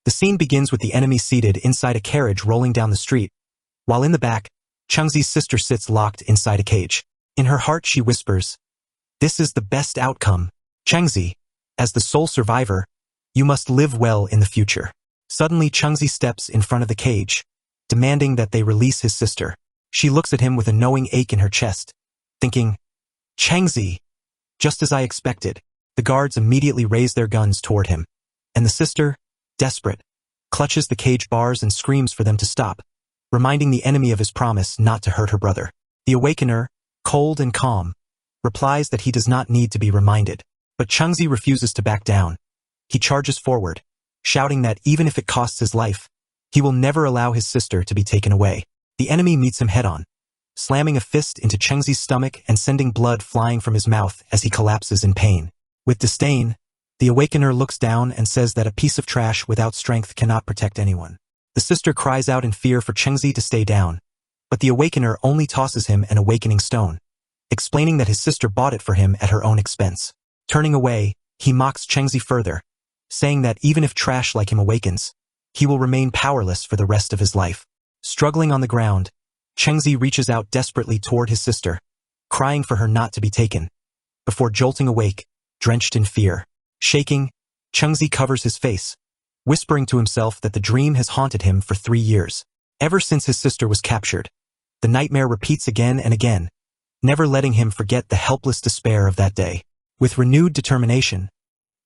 The scene begins with the enemy seated inside a carriage rolling down the street, while in the back, Chengzi's sister sits locked inside a cage. In her heart she whispers, "This is the best outcome. Chengzi, as the sole survivor, you must live well in the future." Suddenly Chengzi steps in front of the cage, demanding that they release his sister. She looks at him with a knowing ache in her chest, thinking, "Chengzi." Just as I expected, the guards immediately raise their guns toward him, and the sister, desperate, clutches the cage bars and screams for them to stop, reminding the enemy of his promise not to hurt her brother. The awakener, cold and calm, replies that he does not need to be reminded. But Chengzi refuses to back down. He charges forward, shouting that even if it costs his life, he will never allow his sister to be taken away. The enemy meets him head-on, slamming a fist into Chengzi's stomach and sending blood flying from his mouth as he collapses in pain. With disdain, the awakener looks down and says that a piece of trash without strength cannot protect anyone. The sister cries out in fear for Chengzi to stay down, but the awakener only tosses him an awakening stone, explaining that his sister bought it for him at her own expense. Turning away, he mocks Chengzi further, saying that even if trash like him awakens, he will remain powerless for the rest of his life. Struggling on the ground, Chengzi reaches out desperately toward his sister, crying for her not to be taken, before jolting awake, drenched in fear. Shaking, Chengzi covers his face, whispering to himself that the dream has haunted him for 3 years. Ever since his sister was captured, the nightmare repeats again and again, never letting him forget the helpless despair of that day. With renewed determination,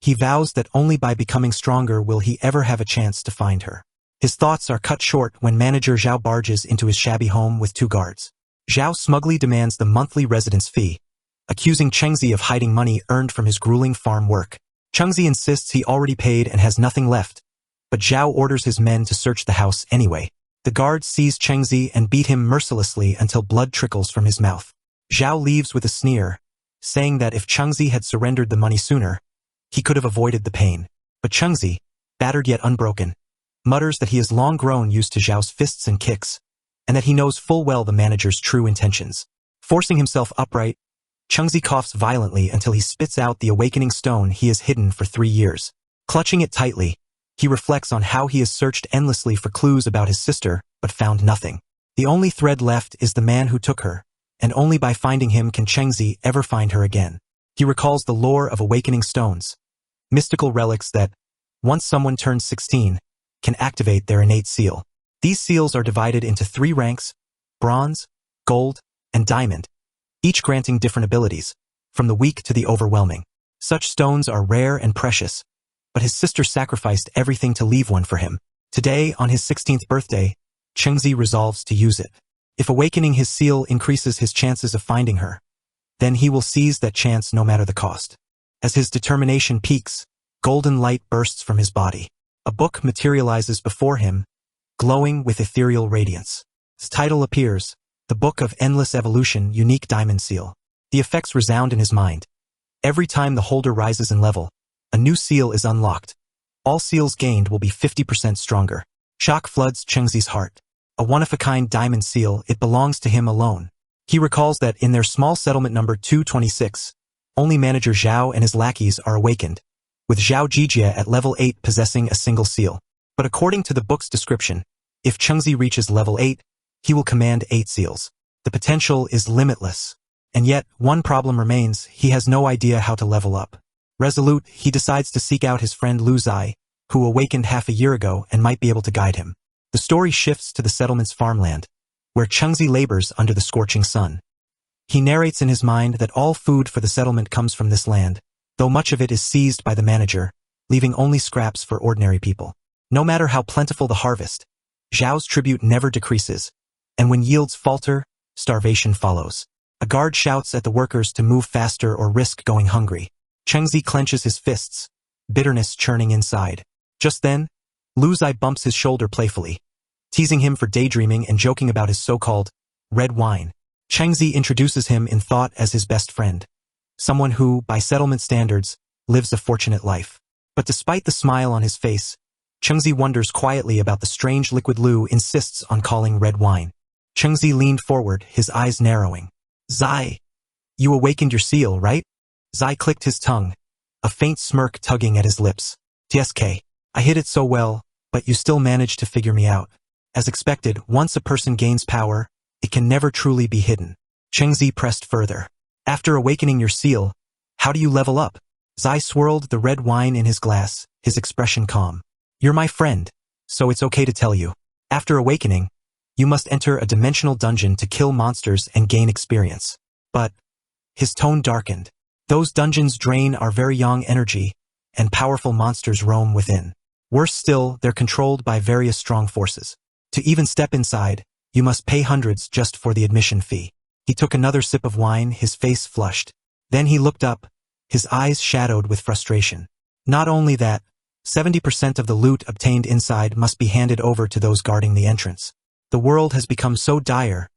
he vows that only by becoming stronger will he ever have a chance to find her. His thoughts are cut short when manager Zhao barges into his shabby home with 2 guards. Zhao smugly demands the monthly residence fee, accusing Chengzi of hiding money earned from his grueling farm work. Chengzi insists he already paid and has nothing left, but Zhao orders his men to search the house anyway. The guards seize Chengzi and beat him mercilessly until blood trickles from his mouth. Zhao leaves with a sneer, saying that if Chengzi had surrendered the money sooner, he could have avoided the pain. But Chengzi, battered yet unbroken, mutters that he has long grown used to Zhao's fists and kicks, and that he knows full well the manager's true intentions. Forcing himself upright, Chengzi coughs violently until he spits out the awakening stone he has hidden for 3 years. Clutching it tightly, he reflects on how he has searched endlessly for clues about his sister, but found nothing. The only thread left is the man who took her, and only by finding him can Chengzi ever find her again. He recalls the lore of awakening stones, mystical relics that, once someone turns 16, can activate their innate seal. These seals are divided into 3 ranks: bronze, gold, and diamond, each granting different abilities, from the weak to the overwhelming. Such stones are rare and precious, but his sister sacrificed everything to leave one for him. Today, on his 16th birthday, Chengzi resolves to use it. If awakening his seal increases his chances of finding her, then he will seize that chance no matter the cost. As his determination peaks, golden light bursts from his body. A book materializes before him, glowing with ethereal radiance. Its title appears, The Book of Endless Evolution, Unique Diamond Seal. The effects resound in his mind. Every time the holder rises in level, a new seal is unlocked. All seals gained will be 50% stronger. Shock floods Chengzi's heart. A one-of-a-kind diamond seal, it belongs to him alone. He recalls that in their small settlement number 226, only manager Zhao and his lackeys are awakened, with Zhao Jijia at level 8 possessing a single seal. But according to the book's description, if Chengzi reaches level 8, he will command 8 seals. The potential is limitless. And yet, one problem remains: he has no idea how to level up. Resolute, he decides to seek out his friend Lu Zai, who awakened half a year ago and might be able to guide him. The story shifts to the settlement's farmland, where Chengzi labors under the scorching sun. He narrates in his mind that all food for the settlement comes from this land, though much of it is seized by the manager, leaving only scraps for ordinary people. No matter how plentiful the harvest, Zhao's tribute never decreases, and when yields falter, starvation follows. A guard shouts at the workers to move faster or risk going hungry. Chengzi clenches his fists, bitterness churning inside. Just then, Lu Zai bumps his shoulder playfully, teasing him for daydreaming and joking about his so-called red wine. Chengzi introduces him in thought as his best friend, someone who, by settlement standards, lives a fortunate life. But despite the smile on his face, Chengzi wonders quietly about the strange liquid Lu insists on calling red wine. Chengzi leaned forward, his eyes narrowing. "Zai, you awakened your seal, right?" Zai clicked his tongue, a faint smirk tugging at his lips. "TSK, I hid it so well, but you still managed to figure me out. As expected, once a person gains power, it can never truly be hidden. Chengzi pressed further. After awakening your seal, how do you level up? Zai swirled the red wine in his glass, his expression calm. You're my friend, so it's okay to tell you. After awakening, you must enter a dimensional dungeon to kill monsters and gain experience. But his tone darkened. Those dungeons drain our very young energy, and powerful monsters roam within. Worse still, they're controlled by various strong forces. To even step inside, you must pay hundreds just for the admission fee. He took another sip of wine, his face flushed. Then he looked up, his eyes shadowed with frustration. Not only that, 70% of the loot obtained inside must be handed over to those guarding the entrance. The world has become so dire.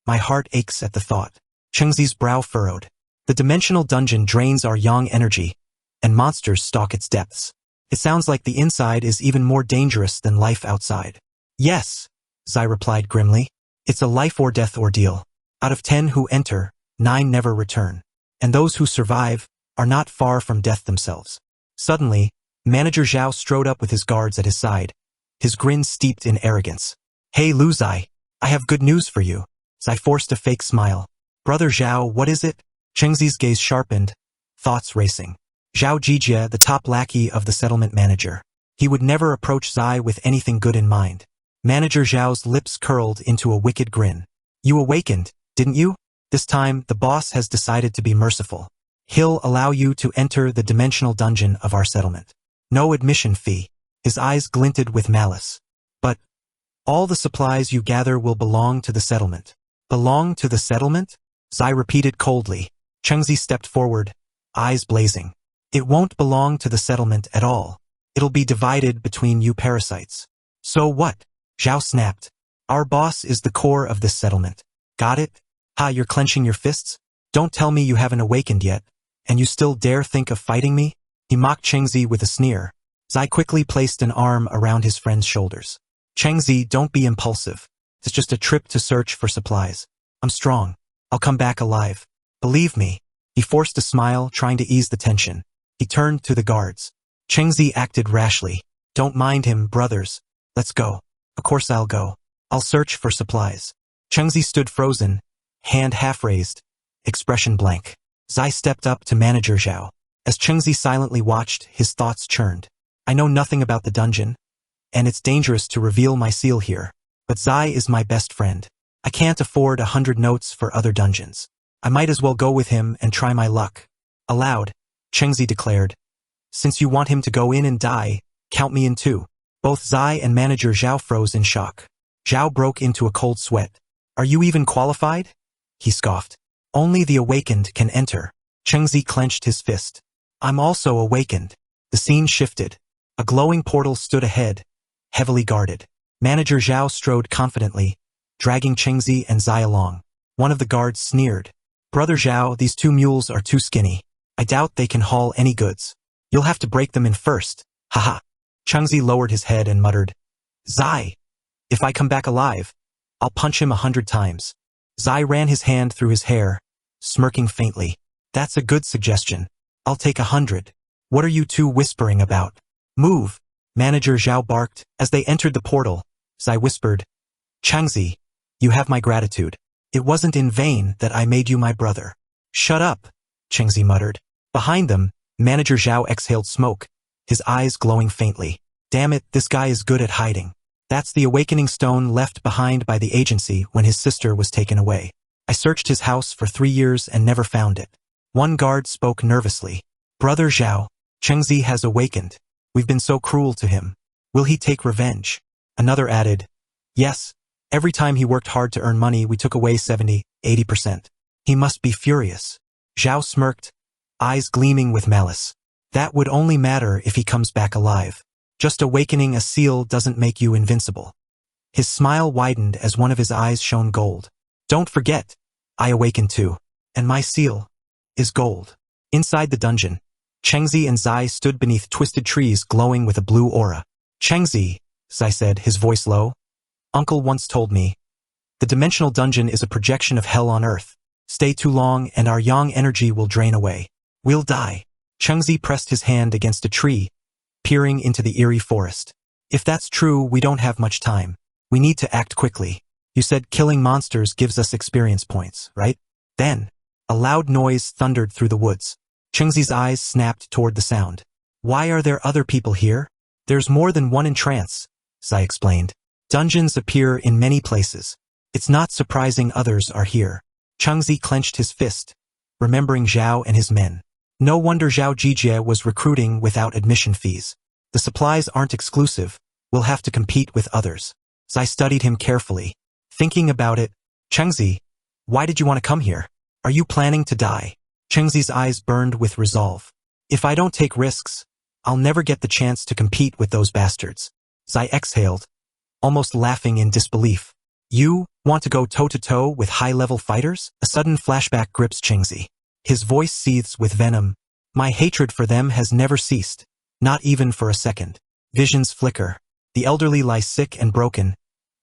My heart aches at the thought. Chengzi's brow furrowed. The dimensional dungeon drains our yang energy, and monsters stalk its depths. It sounds like the inside is even more dangerous than life outside. Yes, Zai replied grimly. It's a life or death ordeal. Out of 10 who enter, 9 never return. And those who survive are not far from death themselves. Suddenly, Manager Zhao strode up with his guards at his side, his grin steeped in arrogance. Hey Lu Zai, I have good news for you. Zai forced a fake smile. Brother Zhao, what is it? Chengzi's gaze sharpened, thoughts racing. Zhao Jijie, the top lackey of the settlement manager. He would never approach Zai with anything good in mind. Manager Zhao's lips curled into a wicked grin. You awakened, didn't you? This time, the boss has decided to be merciful. He'll allow you to enter the dimensional dungeon of our settlement. No admission fee. His eyes glinted with malice. But all the supplies you gather will belong to the settlement. Belong to the settlement? Zai repeated coldly. Chengzi stepped forward, eyes blazing. It won't belong to the settlement at all. It'll be divided between you parasites. So what? Zhao snapped. Our boss is the core of this settlement. Got it? Ha, you're clenching your fists? Don't tell me you haven't awakened yet, and you still dare think of fighting me? He mocked Chengzi with a sneer. Zai quickly placed an arm around his friend's shoulders. Chengzi, don't be impulsive. It's just a trip to search for supplies. I'm strong. I'll come back alive. Believe me. He forced a smile, trying to ease the tension. He turned to the guards. Chengzi acted rashly. Don't mind him, brothers. Let's go. Of course I'll go. I'll search for supplies. Chengzi stood frozen, hand half raised, expression blank. Zai stepped up to Manager Zhao. As Chengzi silently watched, his thoughts churned. I know nothing about the dungeon, and it's dangerous to reveal my seal here. But Zai is my best friend. I can't afford 100 notes for other dungeons. I might as well go with him and try my luck. Aloud, Chengzi declared. Since you want him to go in and die, count me in too. Both Zai and Manager Zhao froze in shock. Zhao broke into a cold sweat. Are you even qualified? He scoffed. Only the awakened can enter. Chengzi clenched his fist. I'm also awakened. The scene shifted. A glowing portal stood ahead, heavily guarded. Manager Zhao strode confidently, dragging Chengzi and Zai along. One of the guards sneered. Brother Zhao, these 2 mules are too skinny. I doubt they can haul any goods. You'll have to break them in first. Haha. Chengzi lowered his head and muttered. Zai, if I come back alive, I'll punch him 100 times. Zai ran his hand through his hair, smirking faintly. That's a good suggestion. I'll take 100. What are you two whispering about? Move. Manager Zhao barked. As they entered the portal, Zai whispered, Chengzi, you have my gratitude. It wasn't in vain that I made you my brother. Shut up, Chengzi muttered. Behind them, Manager Zhao exhaled smoke, his eyes glowing faintly. Damn it, this guy is good at hiding. That's the awakening stone left behind by the agency when his sister was taken away. I searched his house for 3 years and never found it. One guard spoke nervously. Brother Zhao, Chengzi has awakened. We've been so cruel to him. Will he take revenge? Another added, yes. Every time he worked hard to earn money, we took away 70–80%. He must be furious. Zhao smirked, eyes gleaming with malice. That would only matter if he comes back alive. Just awakening a seal doesn't make you invincible. His smile widened as one of his eyes shone gold. Don't forget, I awakened too, and my seal is gold. Inside the dungeon, Chengzi and Zai stood beneath twisted trees glowing with a blue aura. Chengzi, Zai said, his voice low. Uncle once told me, the dimensional dungeon is a projection of hell on earth. Stay too long and our yang energy will drain away. We'll die. Chengzi pressed his hand against a tree, peering into the eerie forest. If that's true, we don't have much time. We need to act quickly. You said killing monsters gives us experience points, right? Then, a loud noise thundered through the woods. Chengzi's eyes snapped toward the sound. Why are there other people here? There's more than one in trance, Zai explained. Dungeons appear in many places. It's not surprising others are here. Chengzi clenched his fist, remembering Zhao and his men. No wonder Zhao Jijie was recruiting without admission fees. The supplies aren't exclusive. We'll have to compete with others. Zai studied him carefully. Thinking about it, Chengzi, why did you want to come here? Are you planning to die? Chengzi's eyes burned with resolve. If I don't take risks, I'll never get the chance to compete with those bastards. Zai exhaled, almost laughing in disbelief. You want to go toe-to-toe with high-level fighters? A sudden flashback grips Chengzi. His voice seethes with venom. My hatred for them has never ceased, not even for a second. Visions flicker. The elderly lie sick and broken.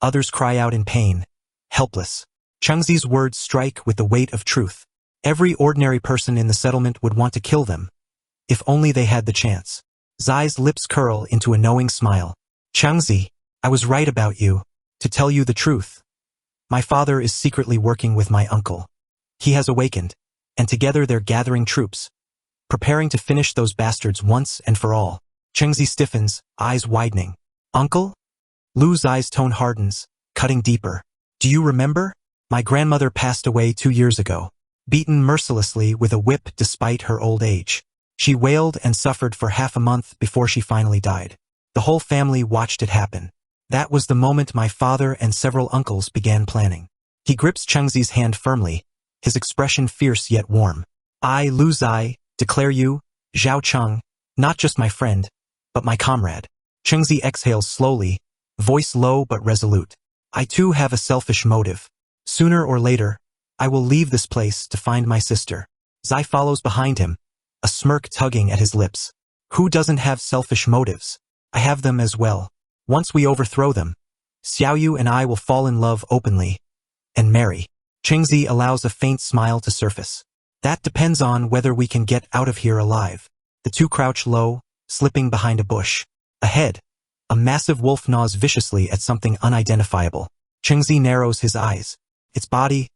Others cry out in pain, helpless. Chengzi's words strike with the weight of truth. Every ordinary person in the settlement would want to kill them, if only they had the chance. Zai's lips curl into a knowing smile. Chengzi, I was right about you. To tell you the truth, my father is secretly working with my uncle. He has awakened, and together they're gathering troops, preparing to finish those bastards once and for all. Chengzi stiffens, eyes widening. Uncle? Lu Zai's tone hardens, cutting deeper. Do you remember? My grandmother passed away 2 years ago, beaten mercilessly with a whip despite her old age. She wailed and suffered for half a month before she finally died. The whole family watched it happen. That was the moment my father and several uncles began planning. He grips Chengzi's hand firmly, his expression fierce yet warm. I, Lu Zai, declare you, Zhao Cheng, not just my friend, but my comrade. Chengzi exhales slowly, voice low but resolute. I too have a selfish motive. Sooner or later, I will leave this place to find my sister. Zai follows behind him, a smirk tugging at his lips. Who doesn't have selfish motives? I have them as well. Once we overthrow them, Xiaoyu and I will fall in love openly and marry. Chengzi allows a faint smile to surface. That depends on whether we can get out of here alive. The two crouch low, slipping behind a bush. Ahead, a massive wolf gnaws viciously at something unidentifiable. Chengzi narrows his eyes. Its body,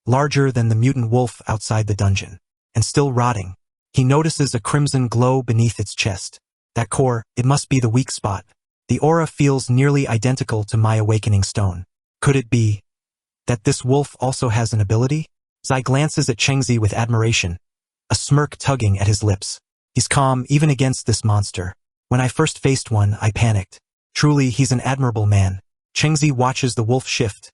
larger than the mutant wolf outside the dungeon, and still rotting. He notices a crimson glow beneath its chest. That core, it must be the weak spot. The aura feels nearly identical to my awakening stone. Could it be that this wolf also has an ability? Zai glances at Chengzi with admiration, a smirk tugging at his lips. He's calm even against this monster. When I first faced one, I panicked. Truly, he's an admirable man. Chengzi watches the wolf shift,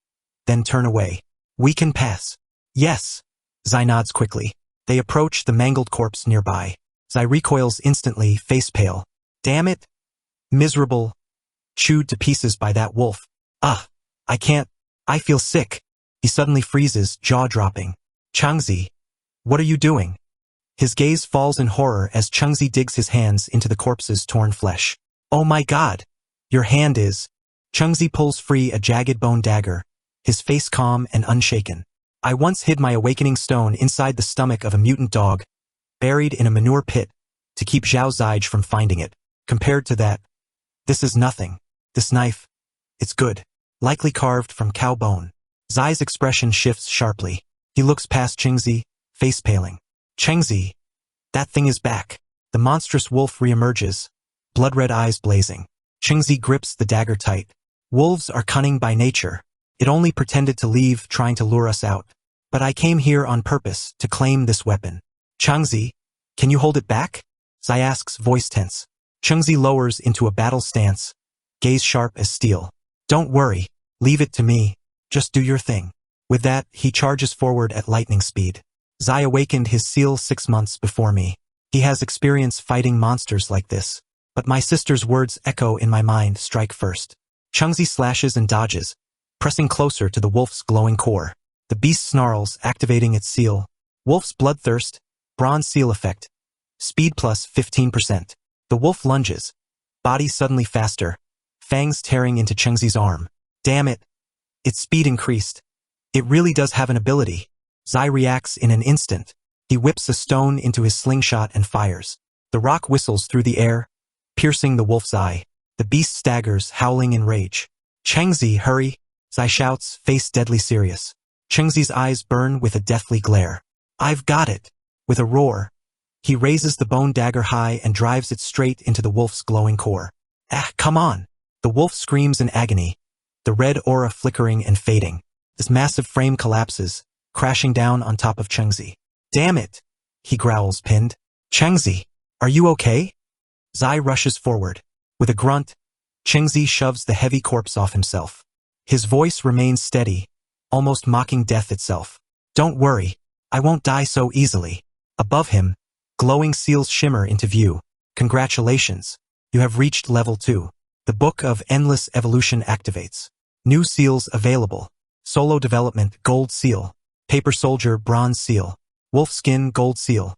then turn away. We can pass. Yes. Zai nods quickly. They approach the mangled corpse nearby. Zai recoils instantly, face pale. Damn it. Miserable. Chewed to pieces by that wolf. I can't. I feel sick. He suddenly freezes, jaw dropping. Chengzi, what are you doing? His gaze falls in horror as Chengzi digs his hands into the corpse's torn flesh. Oh my god. Your hand is. Chengzi pulls free a jagged bone dagger, his face calm and unshaken. I once hid my awakening stone inside the stomach of a mutant dog, buried in a manure pit, to keep Zhao Zijie from finding it. Compared to that, this is nothing. This knife, it's good. Likely carved from cow bone. Zai's expression shifts sharply. He looks past Chengzi, face paling. Chengzi, that thing is back. The monstrous wolf reemerges, blood-red eyes blazing. Chengzi grips the dagger tight. Wolves are cunning by nature. It only pretended to leave, trying to lure us out. But I came here on purpose to claim this weapon. Chengzi, can you hold it back? Zai asks, voice tense. Chengzi lowers into a battle stance, gaze sharp as steel. Don't worry, leave it to me. Just do your thing. With that, he charges forward at lightning speed. Zai awakened his seal 6 months before me. He has experience fighting monsters like this. But my sister's words echo in my mind, strike first. Chengzi slashes and dodges, pressing closer to the wolf's glowing core. The beast snarls, activating its seal. Wolf's bloodthirst, bronze seal effect. Speed plus 15%. The wolf lunges, body suddenly faster, fangs tearing into Chengzi's arm. Damn it. Its speed increased. It really does have an ability. Zai reacts in an instant. He whips a stone into his slingshot and fires. The rock whistles through the air, piercing the wolf's eye. The beast staggers, howling in rage. Changzi, hurry! Zai shouts, face deadly serious. Changzi's eyes burn with a deathly glare. I've got it! With a roar, he raises the bone dagger high and drives it straight into the wolf's glowing core. Ah, come on! The wolf screams in agony, the red aura flickering and fading. This massive frame collapses, crashing down on top of Changzi. Damn it! He growls, pinned. Changzi, are you okay? Zai rushes forward. With a grunt, Changzi shoves the heavy corpse off himself. His voice remains steady, almost mocking death itself. Don't worry, I won't die so easily. Above him, glowing seals shimmer into view. Congratulations, you have reached level 2. The Book of Endless Evolution activates. New seals available. Solo development, gold seal. Paper soldier, bronze seal. Wolf skin, gold seal.